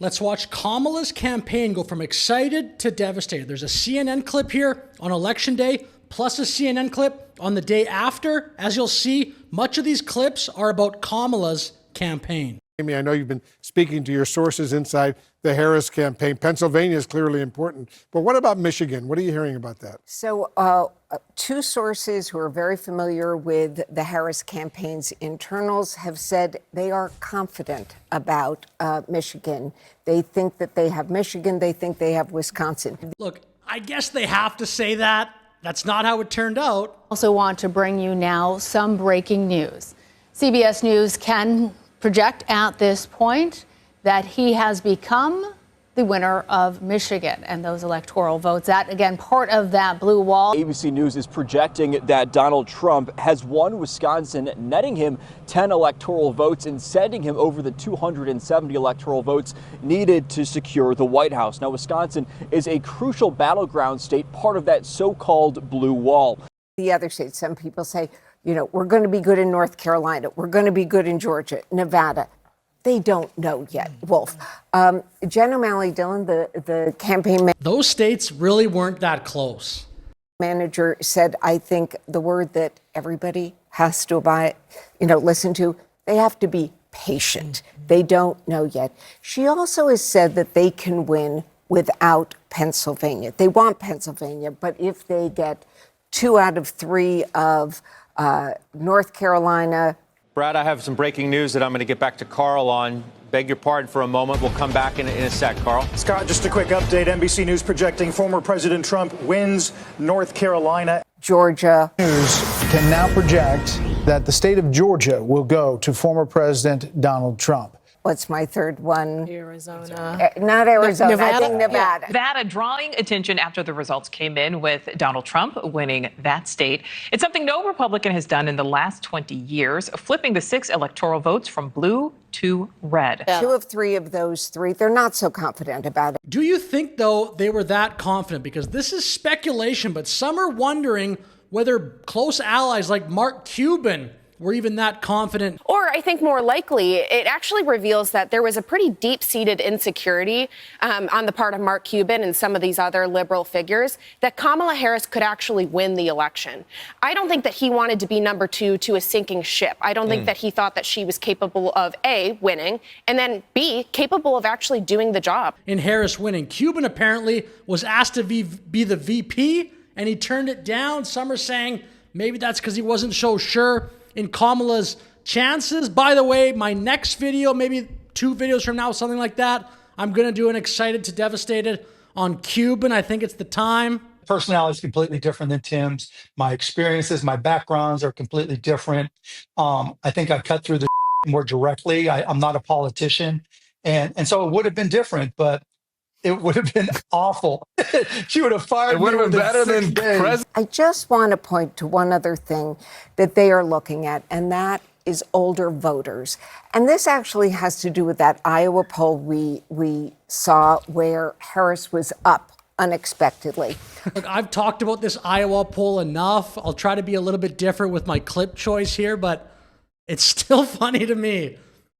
Let's watch Kamala's campaign go from excited to devastated. There's a CNN clip here on Election Day, plus a CNN clip on the day after. As you'll see, much of these clips are about Kamala's campaign. Amy, I know you've been speaking to your sources inside the Harris campaign. Pennsylvania is clearly important. But what about Michigan? What are you hearing about that? So two sources who are very familiar with the Harris campaign's internals have said they are confident about Michigan. They think that they have Michigan. They think they have Wisconsin. Look, I guess they have to say that. That's not how it turned out. Also want to bring you now some breaking news. CBS News can project at this point that he has become the winner of Michigan and those electoral votes. That, again, part of that blue wall. ABC News is projecting that Donald Trump has won Wisconsin, netting him 10 electoral votes and sending him over the 270 electoral votes needed to secure the White House. Now, Wisconsin is a crucial battleground state, part of that so-called blue wall. The other states, some people say, you know, we're going to be good in North Carolina. We're going to be good in Georgia, Nevada. They don't know yet, Wolf. Jen O'Malley-Dillon, the campaign Those states really weren't that close. manager, said, I think the word that everybody has to listen to, they have to be patient. They don't know yet. She also has said that they can win without Pennsylvania. They want Pennsylvania, but if they get 2 out of 3 of North Carolina. Brad, I have some breaking news that I'm going to get back to Carl on. Beg your pardon for a moment. We'll come back in a sec, Carl. Scott, just a quick update. NBC News projecting former President Trump wins North Carolina. Georgia. News can now project that the state of Georgia will go to former President Donald Trump. What's my third one? Arizona. Not Arizona, Nevada? I think Nevada. Nevada drawing attention after the results came in with Donald Trump winning that state. It's something no Republican has done in the last 20 years, flipping the 6 electoral votes from blue to red. 2 of 3 of those 3, they're not so confident about it. Do you think, though, they were that confident? Because this is speculation, but some are wondering whether close allies like Mark Cuban were even that confident. Or I think more likely, it actually reveals that there was a pretty deep-seated insecurity on the part of Mark Cuban and some of these other liberal figures that Kamala Harris could actually win the election. I don't think that he wanted to be number 2 to a sinking ship. I don't think that he thought that she was capable of A, winning, and then B, capable of actually doing the job. In Harris winning, Cuban apparently was asked to be the VP, and he turned it down. Some are saying maybe that's because he wasn't so sure in Kamala's chances. By the way, my next video, maybe 2 videos from now, something like that, I'm going to do an excited to devastated on Cuban. I think it's the time. Personality is completely different than Tim's. My experiences, my backgrounds are completely different. I think I cut through the more directly. I'm not a politician. And so it would have been different, but it would have been awful. She would have fired me. It would have been better than president. I just want to point to one other thing that they are looking at, and that is older voters. And this actually has to do with that Iowa poll we saw where Harris was up unexpectedly. Look, I've talked about this Iowa poll enough. I'll try to be a little bit different with my clip choice here, but it's still funny to me.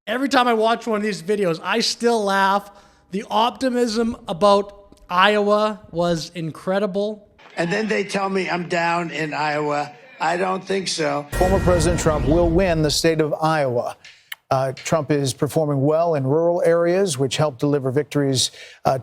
Every time I watch one of these videos, I still laugh. The optimism about Iowa was incredible. And then they tell me I'm down in Iowa. I don't think so. Former President Trump will win the state of Iowa. Trump is performing well in rural areas, which helped deliver victories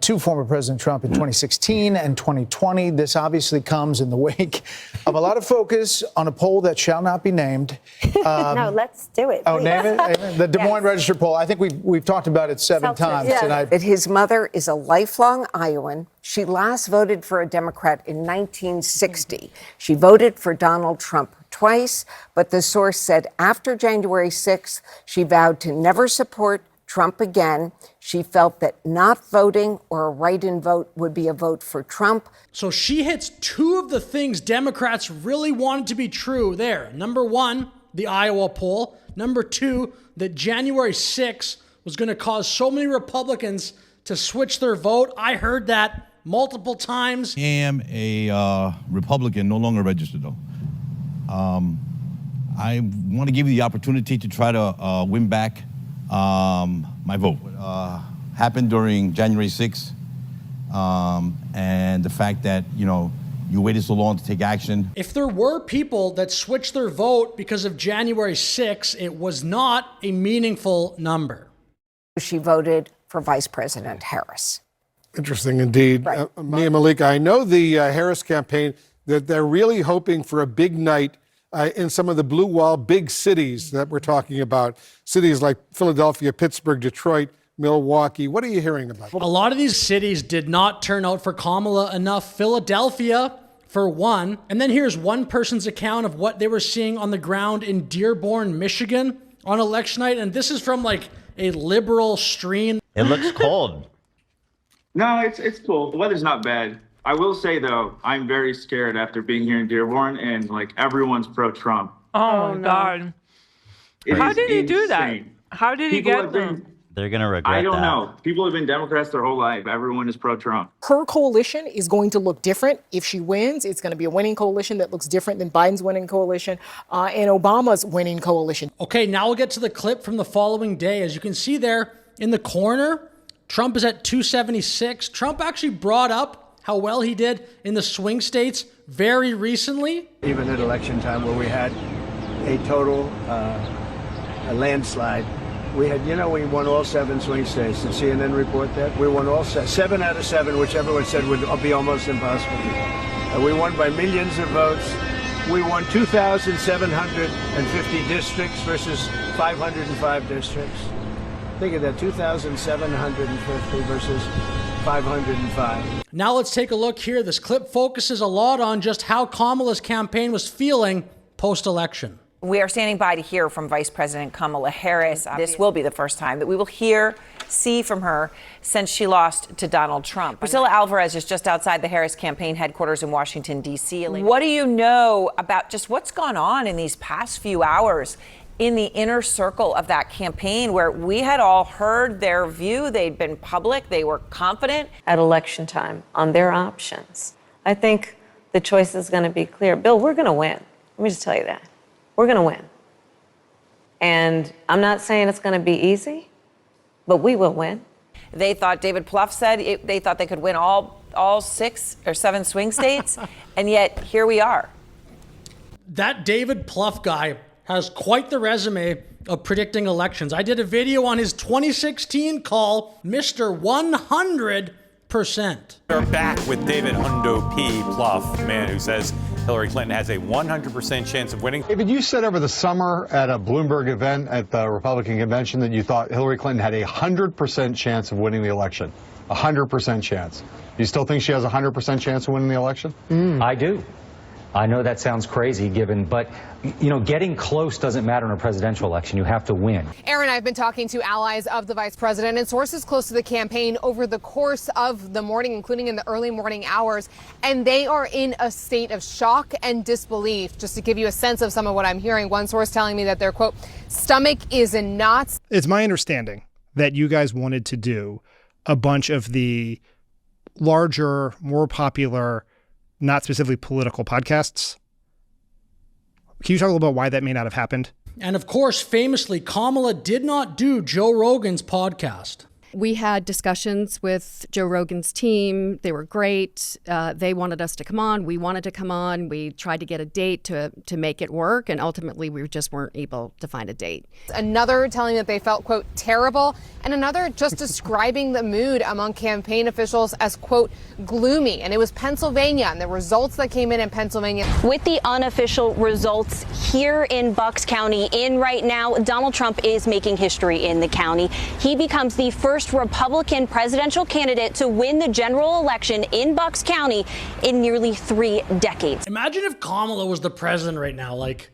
to former President Trump in 2016 and 2020. This obviously comes in the wake of a lot of focus on a poll that shall not be named. No, let's do it. Oh, name it? The Des Moines Register poll. I think we've talked about it 7 times tonight. That his mother is a lifelong Iowan. She last voted for a Democrat in 1960. She voted for Donald Trump twice, but the source said after January 6th, she vowed to never support Trump again. She felt that not voting or a write-in vote would be a vote for Trump. So she hits 2 of the things Democrats really wanted to be true there. Number 1, the Iowa poll. Number 2, that January 6th was going to cause so many Republicans to switch their vote. I heard that multiple times. I am a Republican, no longer registered though. I want to give you the opportunity to try to win back my vote. happened during January 6th, and the fact that, you waited so long to take action. If there were people that switched their vote because of January 6th, it was not a meaningful number. She voted for Vice President Harris. Interesting indeed. Right. Mia Malika, I know the Harris campaign, that they're really hoping for a big night in some of the blue wall big cities that we're talking about. Cities like Philadelphia, Pittsburgh, Detroit, Milwaukee. What are you hearing about? A lot of these cities did not turn out for Kamala enough. Philadelphia, for one. And then here's one person's account of what they were seeing on the ground in Dearborn, Michigan on election night. And this is from like a liberal stream. It looks cold. No, it's cool. The weather's not bad. I will say, though, I'm very scared after being here in Dearborn, and like everyone's pro-Trump. Oh, my God. How did he do that? How did he get them? They're going to regret that. I don't know. People have been Democrats their whole life. Everyone is pro-Trump. Her coalition is going to look different. If she wins, it's going to be a winning coalition that looks different than Biden's winning coalition and Obama's winning coalition. Okay, now we'll get to the clip from the following day. As you can see there in the corner, Trump is at 276. Trump actually brought up how well he did in the swing states very recently. Even at election time where we had a total a landslide. We won all 7 swing states. Did CNN report that? We won all 7 out of 7, which everyone said would be almost impossible. We won by millions of votes. We won 2,750 districts versus 505 districts. Think of that, 2,750 versus 505. Now let's take a look here. This clip focuses a lot on just how Kamala's campaign was feeling post-election. We are standing by to hear from Vice President Kamala Harris. This will be the first time that we will see from her since she lost to Donald Trump. Priscilla Alvarez is just outside the Harris campaign headquarters in Washington, D.C. What do you know about just what's gone on in these past few hours in the inner circle of that campaign, where we had all heard their view? They'd been public. They were confident. At election time on their options, I think the choice is going to be clear. Bill, we're going to win. Let me just tell you that. We're going to win. And I'm not saying it's going to be easy, but we will win. They thought, David Plouffe said, they thought they could win all 6 or 7 swing states, and yet here we are. That David Plouffe guy has quite the resume of predicting elections. I did a video on his 2016 call, Mr. 100%. We're back with David Hundo P. Plouffe, the man who says Hillary Clinton has a 100% chance of winning. David, you said over the summer at a Bloomberg event at the Republican convention that you thought Hillary Clinton had a 100% chance of winning the election. 100% chance. Do you still think she has a 100% chance of winning the election? I do. I know that sounds crazy but getting close doesn't matter in a presidential election. You have to win. Aaron, I've been talking to allies of the vice president and sources close to the campaign over the course of the morning, including in the early morning hours, and they are in a state of shock and disbelief. Just to give you a sense of some of what I'm hearing, one source telling me that their, quote, stomach is in knots. It's my understanding that you guys wanted to do a bunch of the larger, more popular, not specifically political podcasts. Can you talk a little about why that may not have happened? And of course, famously, Kamala did not do Joe Rogan's podcast. We had discussions with Joe Rogan's team. They were great. They wanted us to come on. We wanted to come on. We tried to get a date to make it work, and ultimately we just weren't able to find a date. Another telling that they felt, quote, terrible, and another just describing the mood among campaign officials as, quote, gloomy. And it was Pennsylvania and the results that came in Pennsylvania. With the unofficial results here in Bucks County in right now, Donald Trump is making history in the county. He becomes the first Republican presidential candidate to win the general election in Bucks County in nearly 3 decades. Imagine if Kamala was the president right now. Like,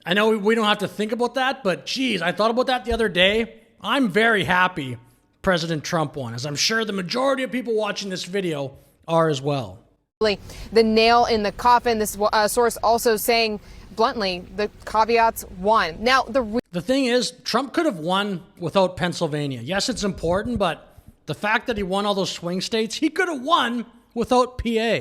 I know we don't have to think about that, but geez, I thought about that the other day. I'm very happy President Trump won, as I'm sure the majority of people watching this video are as well. The nail in the coffin, this source also saying bluntly, the caveats won. Now, the thing is, Trump could have won without Pennsylvania. Yes, it's important, but the fact that he won all those swing states, he could have won without PA.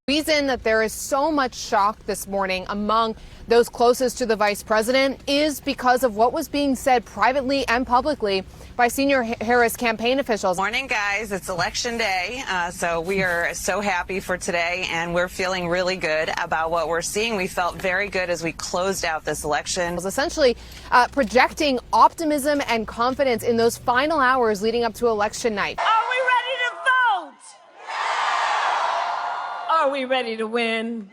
The reason that there is so much shock this morning among those closest to the vice president is because of what was being said privately and publicly by senior Harris campaign officials. Morning, guys. It's election day, so we are so happy for today, and we're feeling really good about what we're seeing. We felt very good as we closed out this election. It was essentially projecting optimism and confidence in those final hours leading up to election night. Are we ready to vote? Are we ready to win?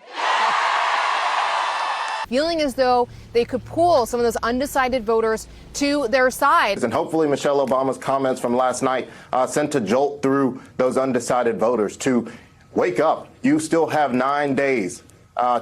Feeling as though they could pull some of those undecided voters to their side. And hopefully Michelle Obama's comments from last night sent a jolt through those undecided voters to wake up. You still have 9 days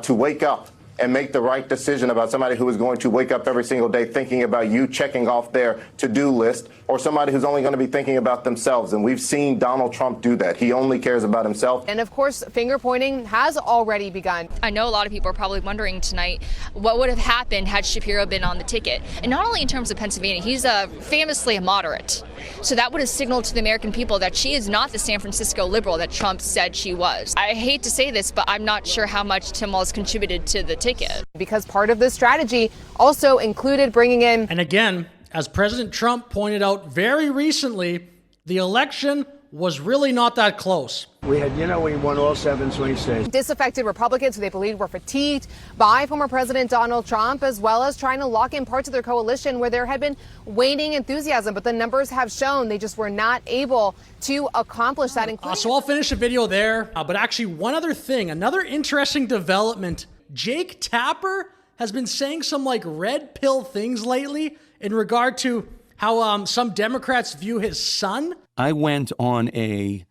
to wake up and make the right decision about somebody who is going to wake up every single day thinking about you checking off their to-do list, or somebody who's only going to be thinking about themselves. And we've seen Donald Trump do that. He only cares about himself. And of course, finger pointing has already begun. I know a lot of people are probably wondering tonight what would have happened had Shapiro been on the ticket. And not only in terms of Pennsylvania, he's famously a moderate. So that would have signaled to the American people that she is not the San Francisco liberal that Trump said she was. I hate to say this, but I'm not sure how much Tim Walz contributed to the ticket. Because part of this strategy also included bringing in... And again, as President Trump pointed out very recently, the election was really not that close. We won all 7 swing states. Disaffected Republicans who they believed were fatigued by former President Donald Trump, as well as trying to lock in parts of their coalition where there had been waning enthusiasm. But the numbers have shown they just were not able to accomplish that. So I'll finish the video there. But actually, one other thing, another interesting development. Jake Tapper has been saying some red pill things lately in regard to how some Democrats view his son. I went on a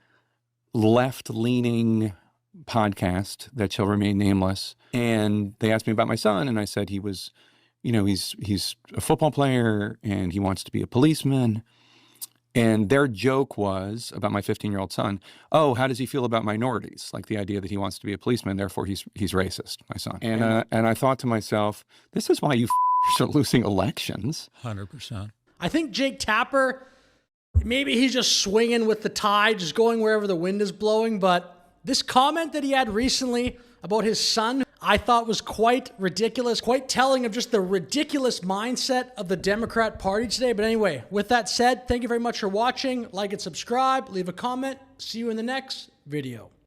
left-leaning podcast that shall remain nameless, and they asked me about my son, and I said he was, he's a football player and he wants to be a policeman. And their joke was about my 15-year-old son. Oh, how does he feel about minorities? Like the idea that he wants to be a policeman, therefore he's racist, my son. And I thought to myself, this is why you are losing elections. 100%. I think Jake Tapper, maybe he's just swinging with the tide, just going wherever the wind is blowing. But this comment that he had recently about his son, I thought was quite ridiculous, quite telling of just the ridiculous mindset of the Democrat Party today. But anyway, with that said, thank you very much for watching. Like and subscribe, leave a comment. See you in the next video.